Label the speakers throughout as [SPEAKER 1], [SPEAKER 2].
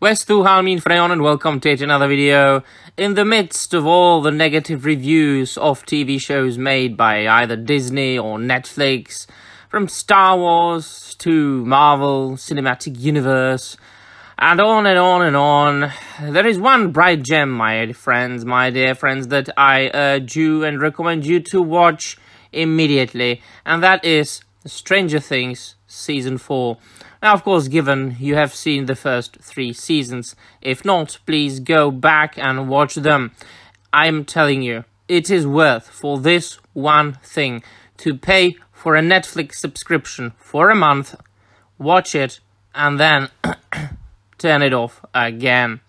[SPEAKER 1] Questu Halmin Freyon and welcome to yet another video. In the midst of all the negative reviews of TV shows made by either Disney or Netflix, from Star Wars to Marvel Cinematic Universe, and on and on and on, there is one bright gem, my dear friends, that I urge you and recommend you to watch immediately, and that is Stranger Things Season 4. Now, of course, given you have seen the first 3 seasons, if not, please go back and watch them. I'm telling you, it is worth for this one thing to pay for a Netflix subscription for a month, watch it, and then turn it off again.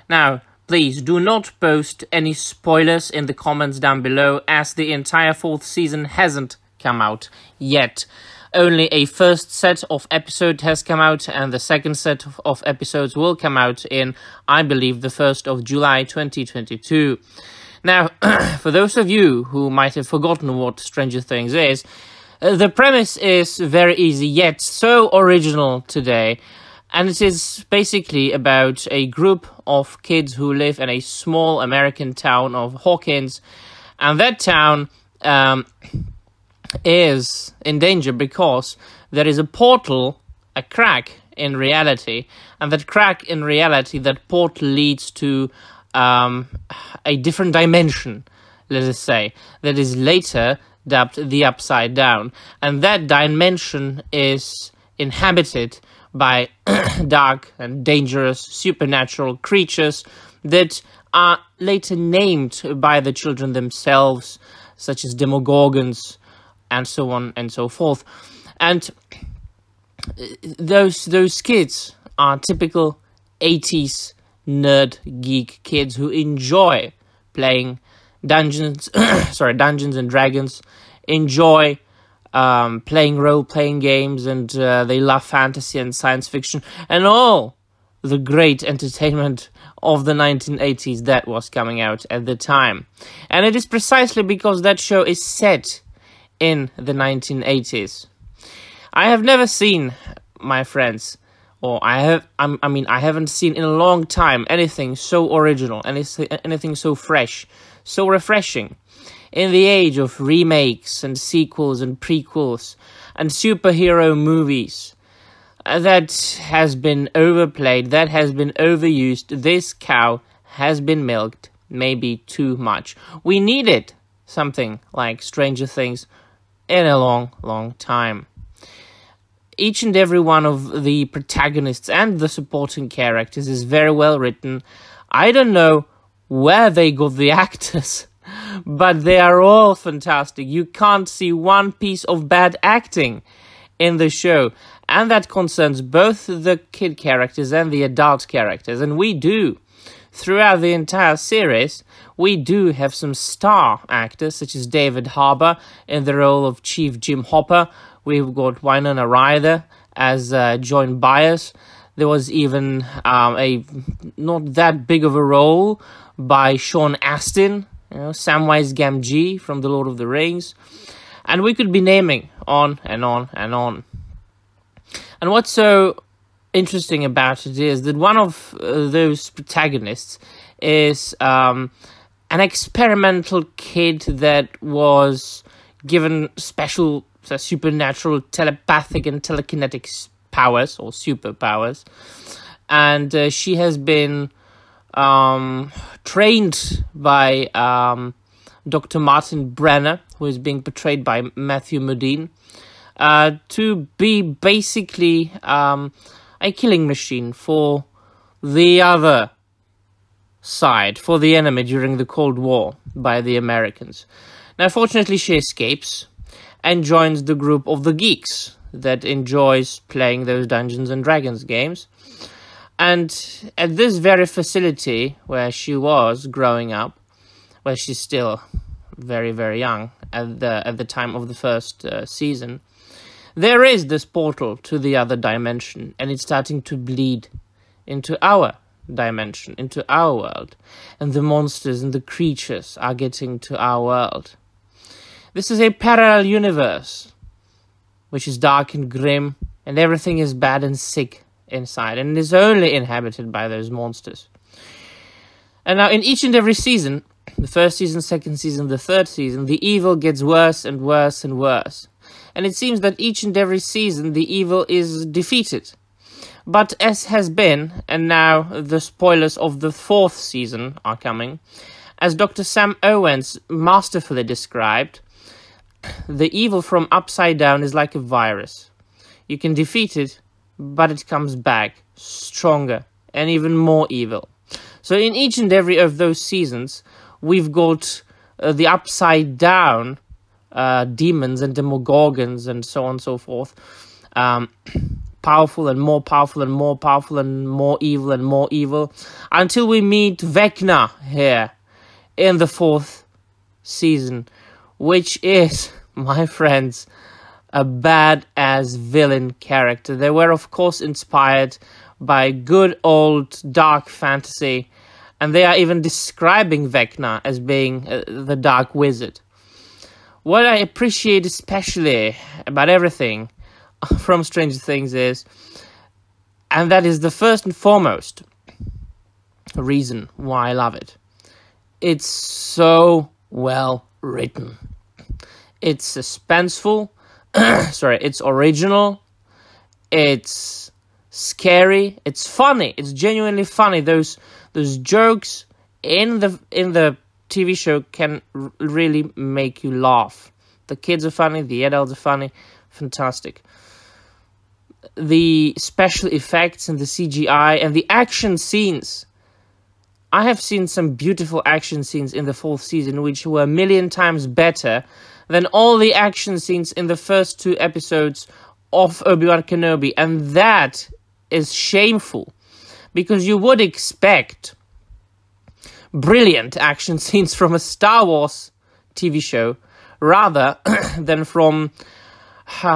[SPEAKER 1] Now, please do not post any spoilers in the comments down below, as the entire 4th season hasn't come out yet. Only a first set of episodes has come out, and the second set of episodes will come out in, I believe, the 1st of July 2022. Now, for those of you who might have forgotten what Stranger Things is, the premise is very easy yet so original today, and it is basically about a group of kids who live in a small American town of Hawkins, and that town is in danger because there is a portal, a crack in reality, and that crack in reality, that portal leads to a different dimension, let us say, that is later dubbed the Upside Down, and that dimension is inhabited by dark and dangerous supernatural creatures that are later named by the children themselves, such as Demogorgons, and so on and so forth. And those kids are typical 80s nerd geek kids who enjoy playing Dungeons and Dragons, enjoy playing role-playing games, and they love fantasy and science fiction and all the great entertainment of the 1980s that was coming out at the time. And it is precisely because that show is set in the 1980s. I have never seen, my friends, or I haven't seen in a long time anything so original, anything so fresh, so refreshing. In the age of remakes and sequels and prequels and superhero movies, that has been overplayed, that has been overused, this cow has been milked maybe too much. We needed something like Stranger Things in a long time. Each and every one of the protagonists and the supporting characters is very well written. I don't know where they got the actors, but they are all fantastic. You can't see one piece of bad acting in the show, and that concerns both the kid characters and the adult characters. And we do, throughout the entire series, we do have some star actors, such as David Harbour in the role of Chief Jim Hopper. We've got Winona Ryder as Joan Baez. There was even a not that big of a role by Sean Astin, Samwise Gamgee from The Lord of the Rings. And we could be naming on and on and on. And what's so interesting about it is that one of those protagonists is an experimental kid that was given special supernatural telepathic and telekinetic powers, or superpowers, and she has been trained by Dr. Martin Brenner, who is being portrayed by Matthew Modine, to be basically a killing machine for the other side, for the enemy during the Cold War by the Americans. Now, fortunately, she escapes and joins the group of the geeks that enjoys playing those Dungeons and Dragons games. And at this very facility where she was growing up, well, she's still very, very young at the time of the first season, there is this portal to the other dimension, and it's starting to bleed into our dimension, into our world, and the monsters and the creatures are getting to our world. This is a parallel universe which is dark and grim, and everything is bad and sick inside, and is only inhabited by those monsters. And now in each and every season, the first season, second season, the third season, the evil gets worse and worse and worse. And it seems that each and every season the evil is defeated. But as has been, and now the spoilers of the fourth season are coming, as Dr. Sam Owens masterfully described, the evil from Upside Down is like a virus. You can defeat it, but it comes back stronger and even more evil. So in each and every of those seasons, we've got the Upside Down demons and demogorgons and so on and so forth, powerful and more powerful and more powerful and more evil, until we meet Vecna here in the fourth season, which is, my friends, a badass villain character. They were, of course, inspired by good old dark fantasy, and they are even describing Vecna as being the Dark Wizard. What I appreciate especially about everything from Stranger Things is, and that is the first and foremost reason why I love it, it's so well written. It's suspenseful, it's original, it's scary, it's funny, it's genuinely funny. Those jokes in the TV show can really make you laugh. The kids are funny, the adults are funny, fantastic. The special effects and the CGI and the action scenes. I have seen some beautiful action scenes in the fourth season which were a million times better than all the action scenes in the first 2 episodes of Obi-Wan Kenobi, and that is shameful, because you would expect brilliant action scenes from a Star Wars TV show rather than from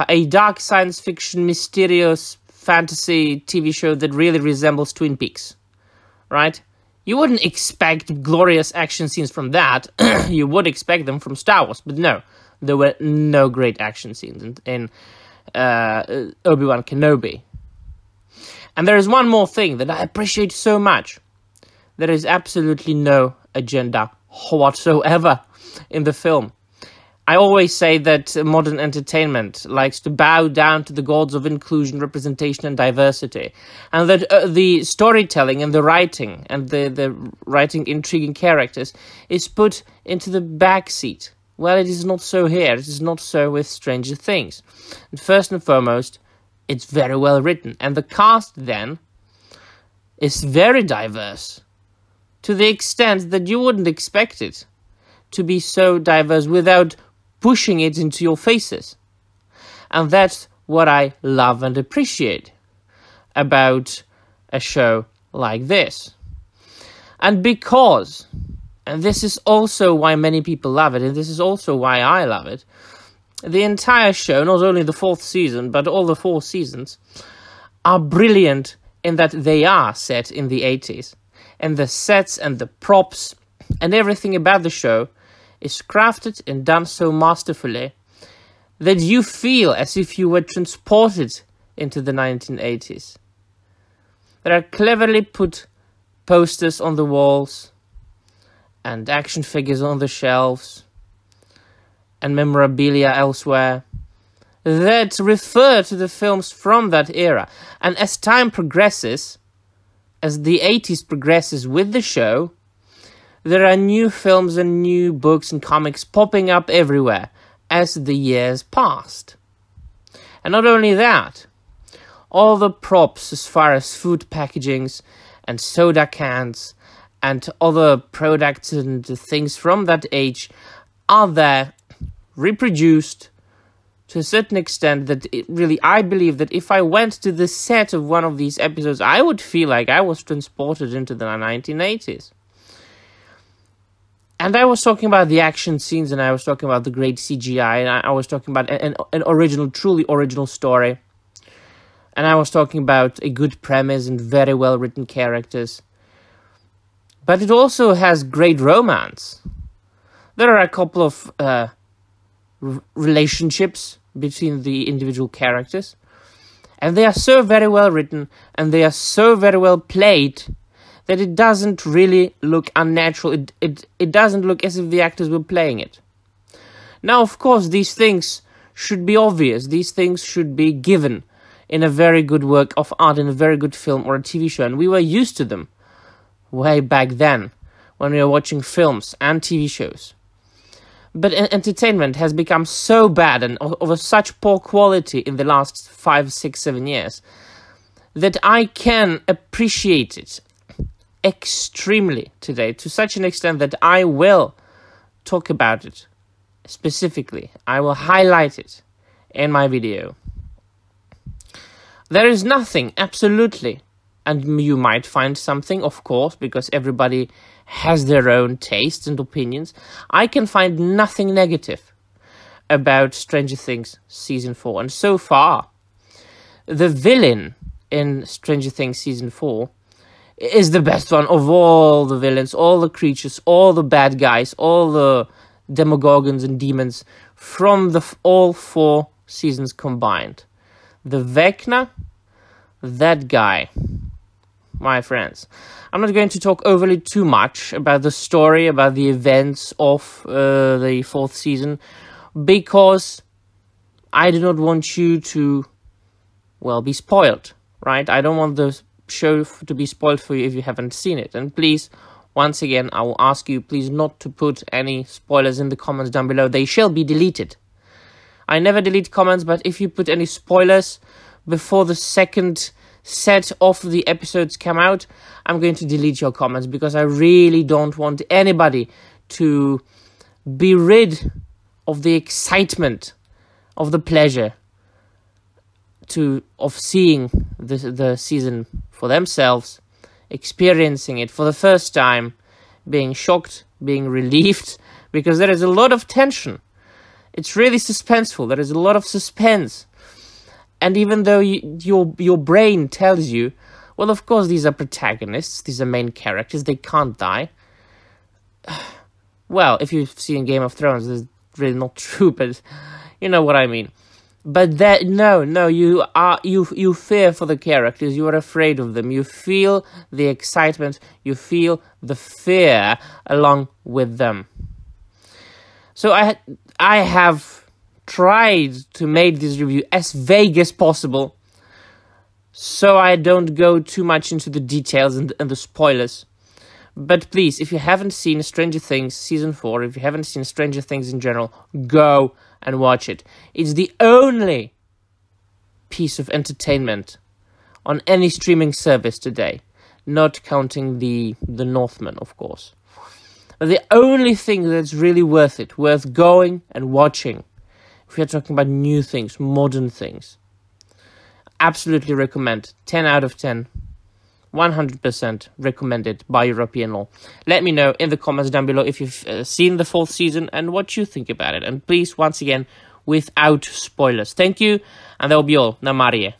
[SPEAKER 1] a dark science fiction, mysterious fantasy TV show that really resembles Twin Peaks, right? You wouldn't expect glorious action scenes from that. You would expect them from Star Wars, but no, there were no great action scenes in Obi-Wan Kenobi. And there is one more thing that I appreciate so much. There is absolutely no agenda whatsoever in the film. I always say that modern entertainment likes to bow down to the gods of inclusion, representation, and diversity, and that the storytelling and the writing intriguing characters is put into the back seat. Well, it is not so here. It is not so with Stranger Things. And first and foremost, it's very well written, and the cast then is very diverse, to the extent that you wouldn't expect it to be so diverse without pushing it into your faces. And that's what I love and appreciate about a show like this. And because, and this is also why many people love it, and this is also why I love it, the entire show, not only the fourth season, but all the 4 seasons, are brilliant in that they are set in the 80s. And the sets and the props and everything about the show is crafted and done so masterfully that you feel as if you were transported into the 1980s. There are cleverly put posters on the walls and action figures on the shelves and memorabilia elsewhere that refer to the films from that era. And as time progresses, as the 80s progresses with the show, there are new films and new books and comics popping up everywhere as the years passed. And not only that, all the props as far as food packagings and soda cans and other products and things from that age are there, reproduced to a certain extent that I believe that if I went to the set of one of these episodes, I would feel like I was transported into the 1980s. And I was talking about the action scenes, and I was talking about the great CGI, and I was talking about an original, truly original story. And I was talking about a good premise and very well-written characters. But it also has great romance. There are a couple of relationships between the individual characters. And they are so very well written, and they are so very well played, that it doesn't really look unnatural. It doesn't look as if the actors were playing it. Now, of course, these things should be obvious. These things should be given in a very good work of art, in a very good film or a TV show. And we were used to them way back then, when we were watching films and TV shows. But entertainment has become so bad and of such poor quality in the last 5, 6, 7 years that I can appreciate it extremely today, to such an extent that I will talk about it specifically. I will highlight it in my video. There is nothing, absolutely, and you might find something, of course, because everybody has their own tastes and opinions. I can find nothing negative about Stranger Things Season 4. And so far, the villain in Stranger Things Season 4 is the best one of all the villains, all the creatures, all the bad guys, all the demogorgons and demons from all 4 seasons combined. The Vecna, that guy, my friends. I'm not going to talk overly too much about the story, about the events of the 4th season, because I do not want you to, well, be spoiled, right? I don't want the show to be spoiled for you if you haven't seen it. And please, once again, I will ask you, please not to put any spoilers in the comments down below. They shall be deleted. I never delete comments, but if you put any spoilers before the second set of the episodes come out, I'm going to delete your comments, because I really don't want anybody to be rid of the excitement, of the pleasure of seeing the season for themselves, experiencing it for the first time, being shocked, being relieved, because there is a lot of tension. It's really suspenseful. There is a lot of suspense. And even though your brain tells you, well, of course, these are protagonists, these are main characters, they can't die. Well, if you've seen Game of Thrones, it's really not true, but you know what I mean. But that, no, you fear for the characters, you are afraid of them, you feel the excitement, you feel the fear along with them. So I have tried to make this review as vague as possible, so I don't go too much into the details and the spoilers. But please, if you haven't seen Stranger Things Season 4, if you haven't seen Stranger Things in general, go and watch it. It's the only piece of entertainment on any streaming service today, not counting the Northman, of course. But the only thing that's really worth it, worth going and watching, if you're talking about new things, modern things, absolutely recommend. 10 out of 10. 100% recommended by European law. Let me know in the comments down below if you've seen the 4th season and what you think about it. And please, once again, without spoilers. Thank you, and that will be all. Namarie.